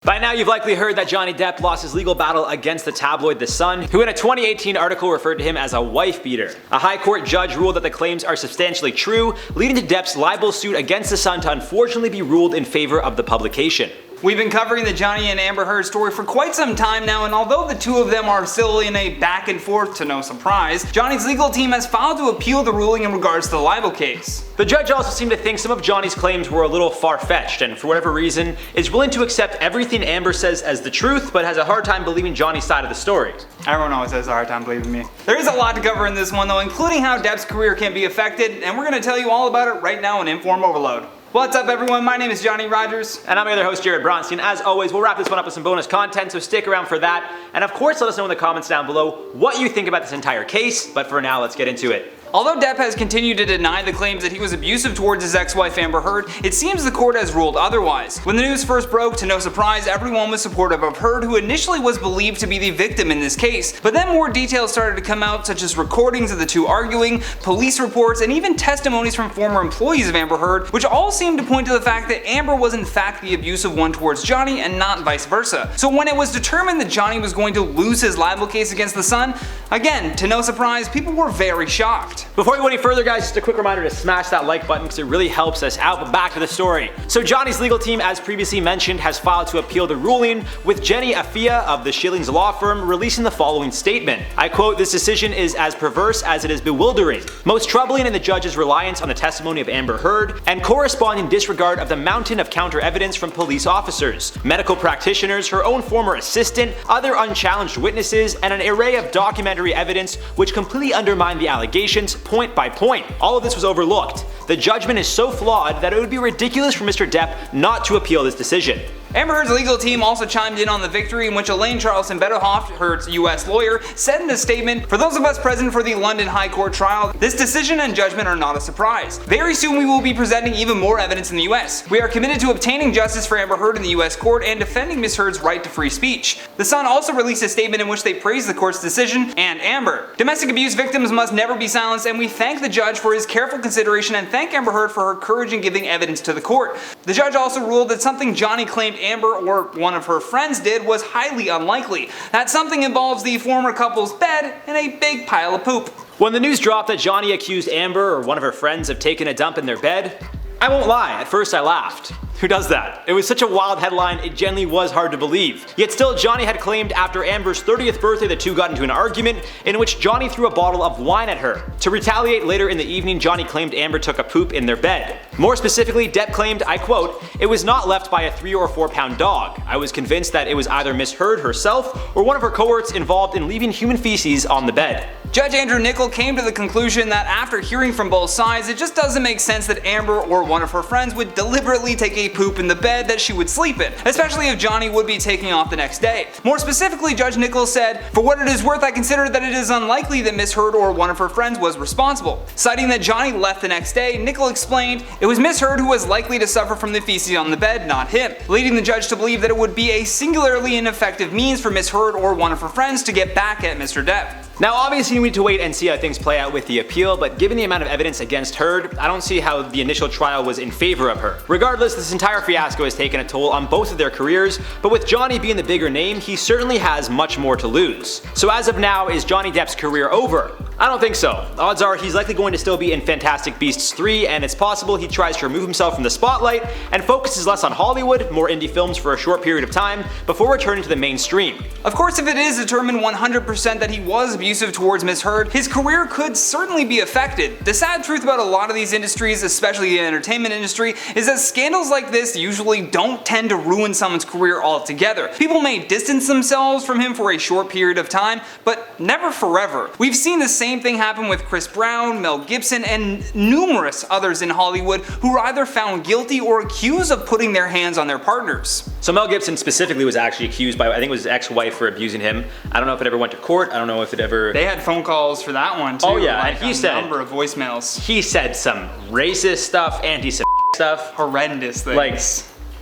By now you've likely heard that Johnny Depp lost his legal battle against the tabloid The Sun, who in a 2018 article referred to him as a wife beater. A high court judge ruled that the claims are substantially true, leading to Depp's libel suit against The Sun to unfortunately be ruled in favor of the publication. We've been covering the Johnny and Amber Heard story for quite some time now, and although the two of them are still in a back and forth to no surprise, Johnny's legal team has filed to appeal the ruling in regards to the libel case. The judge also seemed to think some of Johnny's claims were a little far-fetched, and for whatever reason, is willing to accept everything Amber says as the truth, but has a hard time believing Johnny's side of the story. Everyone always has a hard time believing me. There is a lot to cover in this one though, including how Depp's career can be affected, and we're going to tell you all about it right now in Inform Overload. What's up everyone, my name is Johnny Rogers. And I'm your other host, Jared Bronstein. As always, we'll wrap this one up with some bonus content, so stick around for that. And of course, let us know in the comments down below what you think about this entire case, but for now, let's get into it. Although Depp has continued to deny the claims that he was abusive towards his ex-wife Amber Heard, it seems the court has ruled otherwise. When the news first broke, to no surprise, everyone was supportive of Heard, who initially was believed to be the victim in this case. But then more details started to come out, such as recordings of the two arguing, police reports, and even testimonies from former employees of Amber Heard, which all seemed to point to the fact that Amber was in fact the abusive one towards Johnny and not vice versa. So when it was determined that Johnny was going to lose his libel case against The Sun, again, to no surprise, people were very shocked. Before we go any further guys, just a quick reminder to smash that like button because it really helps us out, but back to the story. So Johnny's legal team, as previously mentioned, has filed to appeal the ruling, with Jenny Afia of the Schillings law firm releasing the following statement. I quote, "This decision is as perverse as it is bewildering. Most troubling in the judge's reliance on the testimony of Amber Heard and corresponding disregard of the mountain of counter evidence from police officers, medical practitioners, her own former assistant, other unchallenged witnesses, and an array of documentary evidence which completely undermine the allegations point by point. All of this was overlooked. The judgment is so flawed that it would be ridiculous for Mr. Depp not to appeal this decision." Amber Heard's legal team also chimed in on the victory, in which Elaine Charleston Bedohoff, Heard's US lawyer, said in a statement, "For those of us present for the London High Court trial, this decision and judgment are not a surprise. Very soon we will be presenting even more evidence in the US. We are committed to obtaining justice for Amber Heard in the US court and defending Ms. Heard's right to free speech." The Sun also released a statement in which they praised the court's decision and Amber. "Domestic abuse victims must never be silenced, and we thank the judge for his careful consideration and thank Amber Heard for her courage in giving evidence to the court." The judge also ruled that something Johnny claimed Amber or one of her friends did was highly unlikely. That something involves the former couple's bed and a big pile of poop. When the news dropped that Johnny accused Amber or one of her friends of taking a dump in their bed, I won't lie, at first I laughed. Who does that? It was such a wild headline, it genuinely was hard to believe. Yet still, Johnny had claimed after Amber's 30th birthday the two got into an argument in which Johnny threw a bottle of wine at her. To retaliate later in the evening, Johnny claimed Amber took a poop in their bed. More specifically, Depp claimed, I quote, "It was not left by a 3 or 4 pound dog. I was convinced that it was either Miss Heard herself or one of her cohorts involved in leaving human feces on the bed." Judge Andrew Nichol came to the conclusion that after hearing from both sides, it just doesn't make sense that Amber or one of her friends would deliberately take a poop in the bed that she would sleep in, especially if Johnny would be taking off the next day. More specifically, Judge Nichol said, "For what it is worth, I consider that it is unlikely that Miss Heard or one of her friends was responsible." Citing that Johnny left the next day, Nichol explained, "It was Miss Heard who was likely to suffer from the feces on the bed, not him," leading the judge to believe that it would be a singularly ineffective means for Miss Heard or one of her friends to get back at Mr. Depp. Now obviously we need to wait and see how things play out with the appeal, but given the amount of evidence against Heard, I don't see how the initial trial was in favor of her. Regardless, this entire fiasco has taken a toll on both of their careers, but with Johnny being the bigger name, he certainly has much more to lose. So as of now, is Johnny Depp's career over? I don't think so. Odds are he's likely going to still be in Fantastic Beasts 3, and it's possible he tries to remove himself from the spotlight and focuses less on Hollywood, more indie films for a short period of time, before returning to the mainstream. Of course, if it is determined 100% that he was abusive towards Miss Heard, his career could certainly be affected. The sad truth about a lot of these industries, especially the entertainment industry, is that scandals like this usually don't tend to ruin someone's career altogether. People may distance themselves from him for a short period of time, but never forever. We've seen the same thing happen with Chris Brown, Mel Gibson, and numerous others in Hollywood who were either found guilty or accused of putting their hands on their partners. So Mel Gibson specifically was actually accused by, I think it was his ex-wife, for abusing him. I don't know if it ever went to court, I don't know if it ever... They had phone calls for that one too. Oh yeah, like and he said... a number of voicemails. He said some racist stuff, anti-Semitic stuff. Horrendous things. Like,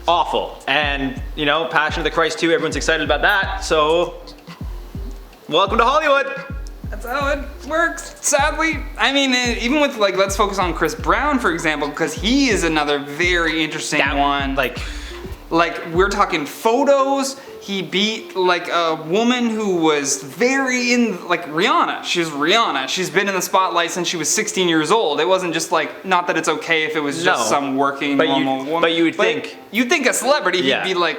awful. And, you know, Passion of the Christ 2, everyone's excited about that, so... Welcome to Hollywood! That's how it works, sadly. I mean, even with, like, let's focus on Chris Brown, for example, because he is another very interesting one. Like, Like, we're talking photos. He beat like a woman who was very like Rihanna. She's Rihanna. She's been in the spotlight since she was 16 years old. It wasn't just like, not that it's okay if it was just some working normal woman. But you'd think a celebrity, he'd be like,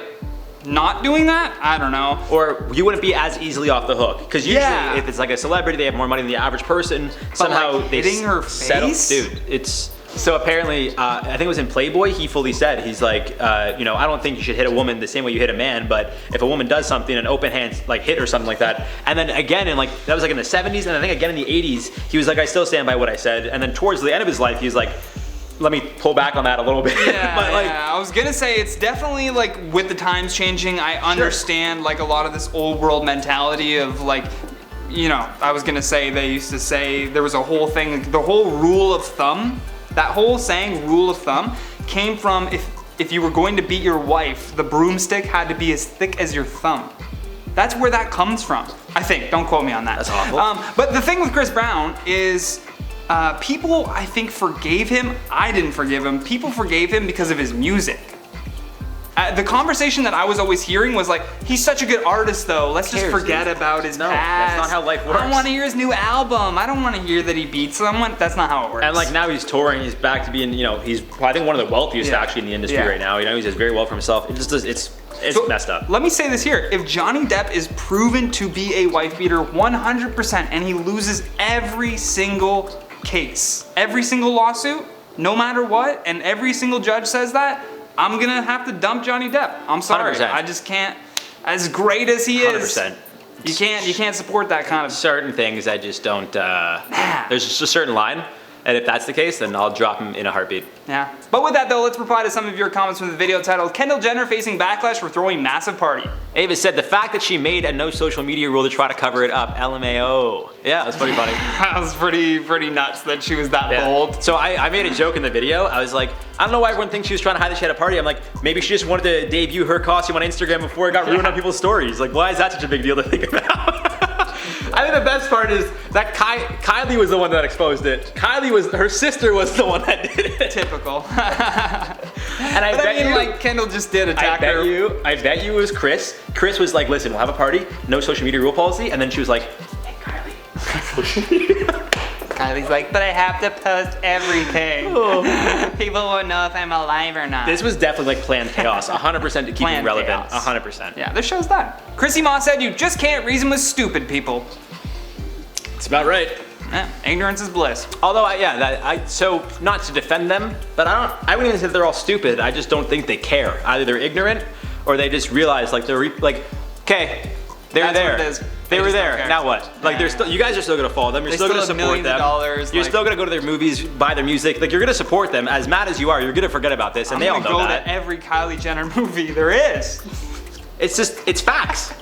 not doing that? I don't know. Or you wouldn't be as easily off the hook. Because usually if it's like a celebrity, they have more money than the average person. But somehow like, they hitting her face? Dude, it's... So apparently, I think it was in Playboy, he fully said, he's like, you know, I don't think you should hit a woman the same way you hit a man, but if a woman does something, an open hand like hit or something like that, and then again in like, that was like in the 70s, and I think again in the 80s, he was like, I still stand by what I said, and then towards the end of his life, he's like, let me pull back on that a little bit. Yeah, but like, I was gonna say it's definitely like with the times changing, I understand like a lot of this old world mentality of like, you know, I was gonna say they used to say there was a whole thing, like, the whole rule of thumb, that whole saying rule of thumb came from if you were going to beat your wife, the broomstick had to be as thick as your thumb. That's where that comes from, I think. Don't quote me on that. That's awful. But the thing with Chris Brown is people, I think, forgave him. I didn't forgive him. People forgave him because of his music. The conversation that I was always hearing was like, he's such a good artist though, let's just forget about his past. That's not how life works. I want to hear his new album. I don't want to hear that he beat someone. That's not how it works. And like now he's touring, he's back to being, you know, he's I think one of the wealthiest actually in the industry right now. You know, he does very well for himself. It just does, it's so, messed up. Let me say this here. If Johnny Depp is proven to be a wife beater 100% and he loses every single case, every single lawsuit, no matter what, and every single judge says that, I'm gonna have to dump Johnny Depp. I'm sorry. 100%. I just can't. As great as he is, 100%. You can't support that kind of certain things. I just don't. There's just a certain line, and if that's the case, then I'll drop him in a heartbeat. Yeah. But with that though, let's reply to some of your comments from the video titled "Kendall Jenner facing backlash for throwing massive party." Ava said the fact that she made a no social media rule to try to cover it up. LMAO. Yeah, that's pretty funny. That was pretty nuts that she was that bold. So I made a joke in the video. I was like, I don't know why everyone thinks she was trying to hide that she had a party. I'm like, maybe she just wanted to debut her costume on Instagram before it got ruined on people's stories. Like, why is that such a big deal to think about? I think the best part is that Kylie was the one that exposed it. Her sister was the one that did it. Typical. And I mean, like Kendall just did attack her. I bet you it was Chris. Chris was like, listen, we'll have a party, no social media rule policy, and then she was like, hey Kylie. Kylie's like, but I have to post everything. Oh. People won't know if I'm alive or not. This was definitely like planned chaos, 100% to keep it relevant, 100%. Yeah, this show's done. Chrissy Moss said you just can't reason with stupid people. It's about right. Yeah, ignorance is bliss. Although, so not to defend them, but I wouldn't even say they're all stupid. I just don't think they care. Either they're ignorant, or they just realize like they're like, okay, they're there. They were there. Now what? Like they're still. You guys are still gonna follow them. You're still gonna support them. You're still gonna go to their movies, buy their music. Like you're gonna support them. As mad as you are, you're gonna forget about this, and they all know that. I'm gonna go to every Kylie Jenner movie there is. It's just, it's facts.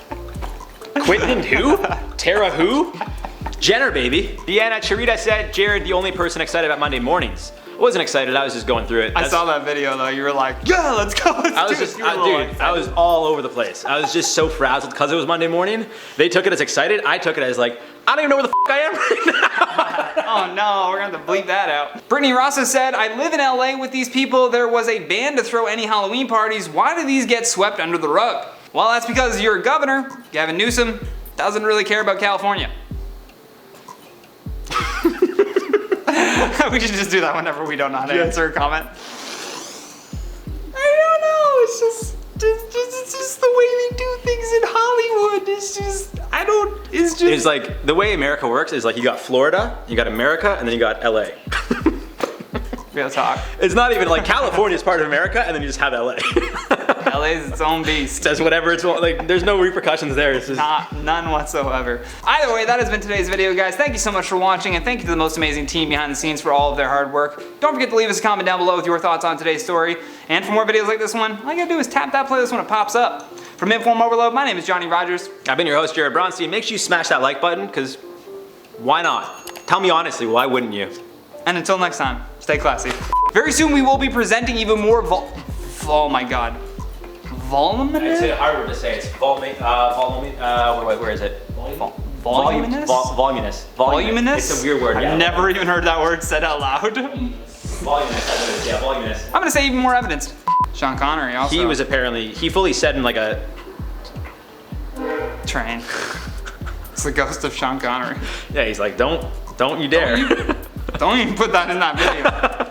Quentin who? Tara who? Jenner, baby. Deanna Charita said, Jared, the only person excited about Monday mornings. I wasn't excited, I was just going through it. I saw that video though, you were like, yeah, let's go, I was all over the place. I was just so frazzled because it was Monday morning. They took it as excited, I took it as like, I don't even know where the f I am right now. Oh no, we're gonna have to bleep that out. Brittany Rossa said, I live in LA with these people. There was a ban to throw any Halloween parties. Why do these get swept under the rug? Well, that's because your governor, Gavin Newsom, doesn't really care about California. We should just do that whenever we don't know how to answer a comment. I don't know, it's just the way they do things in Hollywood. It's like, the way America works is like you got Florida, you got America, and then you got LA. Real talk. It's not even like California is part of America, and then you just have LA. LA is its own beast. Does whatever it's like. There's no repercussions there. It's just none whatsoever. Either way, that has been today's video, guys. Thank you so much for watching, and thank you to the most amazing team behind the scenes for all of their hard work. Don't forget to leave us a comment down below with your thoughts on today's story. And for more videos like this one, all you gotta do is tap that playlist when it pops up. From InformOverload, my name is Johnny Rogers. I've been your host, Jared Bronstein. Make sure you smash that like button, because why not? Tell me honestly, why wouldn't you? And until next time, stay classy. Very soon we will be presenting even more oh my god. Voluminous? It's hard to say. It's where is it? Voluminous? Voluminous. Voluminous? It's a weird word. I've never even heard that word said out loud. Voluminous. Yeah, voluminous. I'm gonna say even more evidence. Sean Connery also. He was apparently, he fully said in like a train. It's the ghost of Sean Connery. Yeah, he's like, don't you dare. Don't even put that in that video.